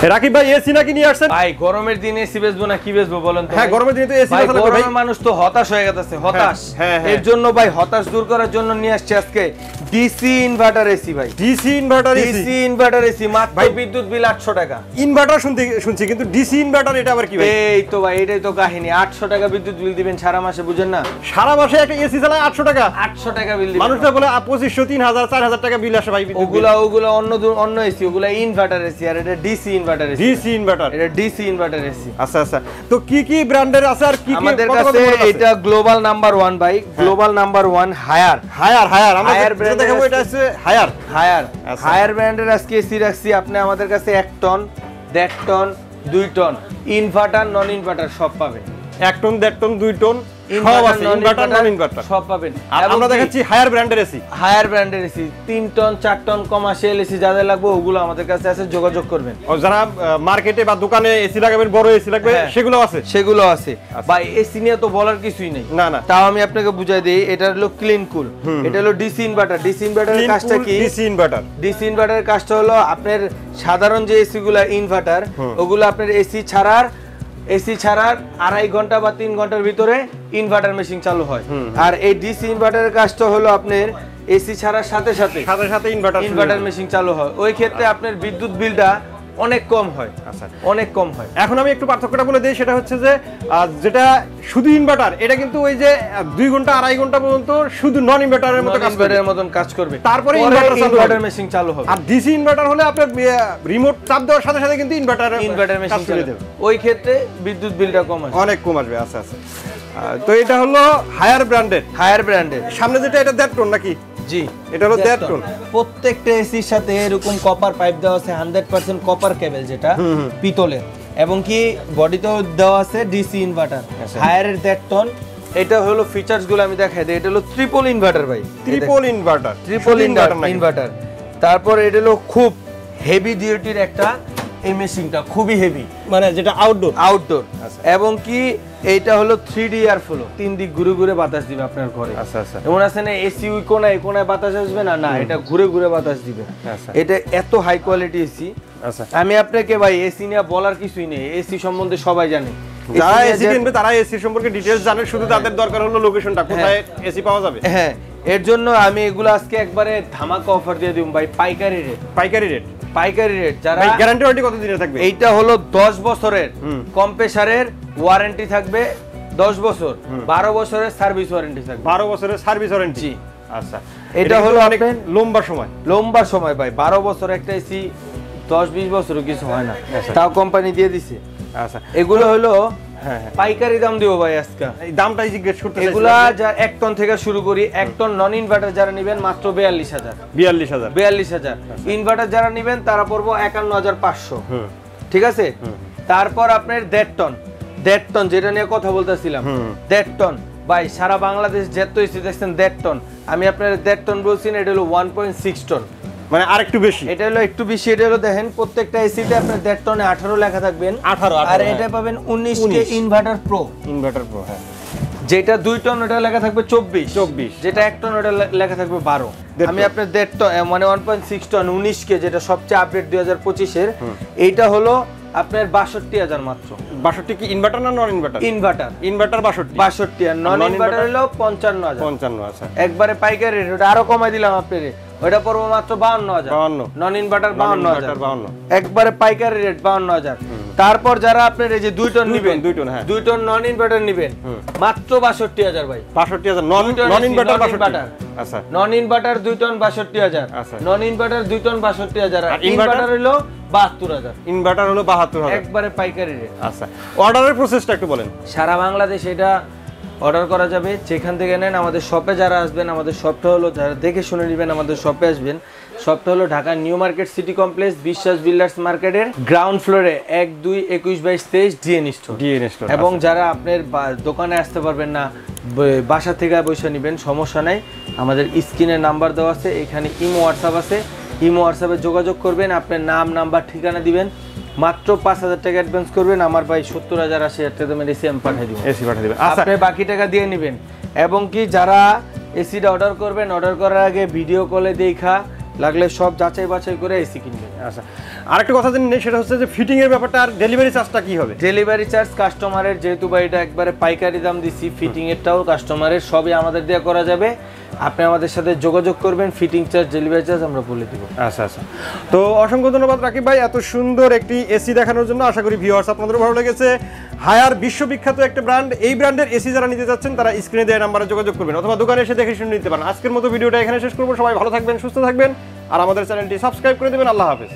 রাকিব ভাই এসি নাকি নিয়ে আসছেন? ভাই গরমের দিনে এসি বেচবো না কি বেচবো বলেন তো? হ্যাঁ গরমের দিনে তো এসি বেচা লাগবে ভাই। মানুষ তো হতাশ হয়ে গেছে, হতাশ। এর জন্য ভাই হতাশ দূর করার জন্য নিয়ে আসছে আজকে ডিসি ইনভার্টার এসি ভাই। DC inverter AC, DC inverter AC মাত্র বিদ্যুৎ বিল 800 টাকা। ইনভার্টার শুনছি কিন্তু ডিসি ইনভার্টার এটা আবার কি ভাই? এই তো ভাই এটাই তো কাহিনী। 800 টাকা বিদ্যুৎ বিল দিবেন সারা মাসে, বুঝেন না? সারা মাসে একটা এসি চালায় 800 টাকা? 800 টাকা বিল দিবেন। মানুষটা বলে 2500 3000 4000 টাকা বিল আসে ভাই। ওগুলা অন্য এসি, ওগুলা ইনভার্টার এসি, আর এটা DC inverter AC. DC inverter, এটা ডিসি ইনভার্টার এসি। আচ্ছা আচ্ছা, তো কি কি ব্র্যান্ডের আছে আর কি কি আমাদের কাছে? এটা গ্লোবাল নাম্বার 1 ভাই, গ্লোবাল নাম্বার 1 হায়ার। আমরা যেটা দেখাবো এটা আছে হায়ার ব্র্যান্ডের আজকে এসি রাখছি আপনি আমাদের কাছে 1 ton 1.5 ton 2 ton inverter non inverter সব পাবেন। 1 টন 1.5 টন 2 টন সব আছে, ইনভার্টার নন ইনভার্টার সব পাবেন। আমরা দেখাচ্ছি হায়ার ব্র্যান্ডের এসি। হায়ার ব্র্যান্ডের AC 3 ton 4 ton commercial AC যাদের লাগবে ওগুলো আমাদের কাছে আছে, যোগাযোগ করবেন। ও যারা মার্কেটে বা দোকানে এসি লাগাবেন, বড় এসি লাগবে, সেগুলো আছে ভাই। এসি নিয়ে তো বলার কিছুই নেই, না। তাও আমি আপনাকে বুঝাই দেই। এটা হলো ক্লিন কুল, এটা হলো ডিসি ইনভার্টার। ডিসি ইনভার্টারের কাজটা কি? ডিসি ইনভার্টারের কাজটা হলো আপনার সাধারণ যে এসি গুলা ইনভার্টার, ওগুলো আপনার এসি ছাড়ার 2.5 ঘন্টা বা 3 ঘন্টার ভিতরে ইনভার্টার মেশিন চালু হয়। আর এই ডিসি ইনভার্টারের কাজটা হলো আপনার এসি ছাড়ার সাথে সাথে ইনভার্টার মেশিন চালু হয়। ওই ক্ষেত্রে আপনার বিদ্যুৎ বিলটা অনেক কম হয়। আচ্ছা, অনেক কম হয়। এখন আমি একটু পার্থক্যটা বলে দিই, সেটা হচ্ছে যে যেটা শুধু ইনভার্টার, এটা কিন্তু ওই যে 2 ঘন্টা 2.5 ঘন্টা পর্যন্ত শুধু নন ইনভার্টারের মতন কাজ করবে, তারপরে ইনভার্টার মেশিন চালু হবে। আর ডিসি ইনভার্টার হলে আপনার রিমোট চাপ দেওয়ার সাথে সাথে কিন্তু ইনভার্টার মেশিন চালু হবে। ওই ক্ষেত্রে বিদ্যুৎ বিলটা কম আসবে, অনেক কম আসবে। আচ্ছা আচ্ছা, তো এটা হলো হায়ার ব্র্যান্ডের। সামনে যেটা এটা 1.5 টন নাকি? জি, এটা হলো 1.5 টন। প্রত্যেকটা এসির সাথে এরকম কপার পাইপ দেওয়া আছে, 100% কপার কেবল, যেটা পিতলের, এবং কি বডিতেও দেওয়া আছে ডিসি ইনভার্টার। হায়ারের 1.5 টন। এটা হলো ফিচারস গুলো আমি দেখাই দিই। এটা হলো ট্রিপল ইনভার্টার ভাই, ট্রিপল ইনভার্টার। তারপর এটা হলো খুব হেভি ডিউটির একটা এই মেশিনটা, খুবই হেভি, মানে যেটা আউটডোর। এবং কি এইটা হলো 3D এয়ার ফ্লো, 3 দিক ঘুরে ঘুরে বাতাস দিবে আপনার ঘরে। আচ্ছা আচ্ছা, এমন আছে না এসি ওই কোনায় বাতাস আসবে না, এটা ঘুরে ঘুরে বাতাস দিবে। এটা এত হাই কোয়ালিটি এসি। আচ্ছা, আমি আপনাকে ভাই এসি নিয়ে বলার কিছুই নেই, এসি সম্বন্ধে সবাই জানে। যারা এসি কিনবে তারা এসি সম্পর্কে ডিটেইলস জানে, শুধু তাদের দরকার হলো লোকেশনটা, কোথায় এসি পাওয়া যাবে। হ্যাঁ, এর জন্য আমি এগুলো আজকে একবারে ধামাকা অফার দিয়ে দিই ভাই, পাইকারি রেট। যারা গ্যারান্টি ওয়ারেন্টি কত দিনের থাকবে? এইটা হলো 10 বছরের কম্প্রেসারের ওয়ারেন্টি থাকবে, 10 বছর, 12 বছরের সার্ভিস ওয়ারেন্টি থাকবে। 12 বছরের সার্ভিস ওয়ারেন্টি। জি, আচ্ছা, এটা হলো অনেক লম্বা সময় ভাই। 12 বছর একটা এসি 10-20 বছরও কিছু হয় না, তাও কোম্পানি দিয়ে দিছে। আচ্ছা, এগুলো হলো পাইকারি দাম দিব ভাই আজকে। এই দামটাই জিজ্ঞেস করতে চাই। এগুলা যা 1 টন থেকে শুরু করি। 1 টন নন ইনভার্টার যারা নেবেন মাত্র 42000। ইনভার্টার যারা নেবেন তারা পড়বো 51500। ঠিক আছে। তারপর আপনার 1.5 টন যেটা নিয়ে কথা বলতেছিলাম, 1.5 টন ভাই সারা বাংলাদেশ যত এসি দেখছেন 1.5 টন। আমি আপনার 1.5 টন বলছি না, এটা হলো 1.6 টন, মানে আরেকটু বেশি। এটা হলো একটু বেশি। এটা হলো দেখেন প্রত্যেকটা এসিতে আপনার 1.5 টনে 18 লেখা থাকবেন, 18 আর এটা পাবেন 19 কে ইনভার্টার প্রো। হ্যাঁ, যেটা 2 টন ওটা লেখা থাকবে 24, যেটা 1 টন ওটা লেখা থাকবে 12। আমি আপনার 1.5 টন মানে 1.6 টন 19 কে, যেটা সবচেয়ে আপডেট 2025 এর, এইটা হলো আপনার 62000 মাত্র। 62 কি ইনভার্টার না নন ইনভার্টার? ইনভার্টার 62 আর নন ইনভার্টার হলো 55000। আচ্ছা, একবারে পাইকারি রেট, ওটা আরো কমাই দিলাম আপনারে, ওটা পড়বো মাত্র 52000। নন ইনভার্টার 52000, একবারে পাইকারি রেট 52000। তারপর যারা আপনার এই যে 2 টন নেবেন, 2 টন নন ইনভার্টার নেবেন মাত্র 62000 ভাই। 62000 নন ইনভার্টার 62। আচ্ছা, নন ইনভার্টার 2 টন 62000। আচ্ছা, নন ইনভার্টার 2 টন 62000 আর ইনভার্টার হলো 72000। ইনভার্টার হলো 72000, একবারে পাইকারি রেট। আচ্ছা, অর্ডারের প্রসেসটা একটু বলেন। সারা বাংলাদেশ এটা অর্ডার করা যাবে, যেখান থেকে নেন। আমাদের শপে যারা আসবেন, আমাদের শপটা হলো, যারা দেখে শুনে নেবেন আমাদের শপে আসবেন। শপটা হলো Dhaka new market city complex, বিশ্বাস বিল্ডার্স মার্কেটের গ্রাউন্ড ফ্লোরে 1, 2, 21, 22, 23 ডিএন স্টোর। এবং যারা আপনার দোকানে আসতে পারবেন না, বাসা থেকে বসে নেবেন, সমস্যা নাই। আমাদের স্ক্রিনে নাম্বার দেওয়া আছে, এখানে ইমো হোয়াটসঅ্যাপ আছে। ইমো হোয়াটসঅ্যাপে যোগাযোগ করবেন, আপনার নাম নাম্বার ঠিকানা দিবেন, মাত্র 5000 টাকা অ্যাডভান্স করবেন। আমার ভাই 70000 8000 টাকা দামের এসি আমি পাঠিয়ে দিবেন। আপনি বাকি টাকা দিয়ে নেবেন। এবং কি যারা এসিটা অর্ডার করবেন, অর্ডার করার আগে ভিডিও কলে দেখা লাগলে সব যাচাই বাছাই করে এসি কিনবেন। আচ্ছা, আরেকটা কথা জানি নেই, সেটা হচ্ছে যে ফিটিং এর ব্যাপারটা আর ডেলিভারি চার্জটা কি হবে? ডেলিভারি চার্জ কাস্টমারের, যেহেতু বা এটা একবারে পাইকারি দাম দিছি, ফিটিং এরটাও কাস্টমারের, সবই আমাদের দিয়ে করা যাবে। আপনি আমাদের সাথে যোগাযোগ করবেন, ফিটিং চার্জ, ডেলিভারি চার্জ আমরা বলে দিব। আচ্ছা আচ্ছা, তো অসংখ্য ধন্যবাদ রাকিব ভাই এত সুন্দর একটি এসি দেখানোর জন্য। আশা করি ভিউয়ার্স আপনাদের ভালো লেগেছে। হায়ার বিশ্ববিখ্যাত একটা ব্র্যান্ড, এই ব্র্যান্ডের এসি যারা নিতে যাচ্ছেন তারা স্ক্রিনে দেওয়া নাম্বারে যোগাযোগ করবেন অথবা দোকানে এসে দেখে শুনে নিতে পারেন। আজকের মতো ভিডিওটা এখানে শেষ করবো। সবাই ভালো থাকবেন, সুস্থ থাকবেন, আর আমাদের চ্যানেলটি সাবস্ক্রাইব করে দেবেন। আল্লাহ হাফেজ।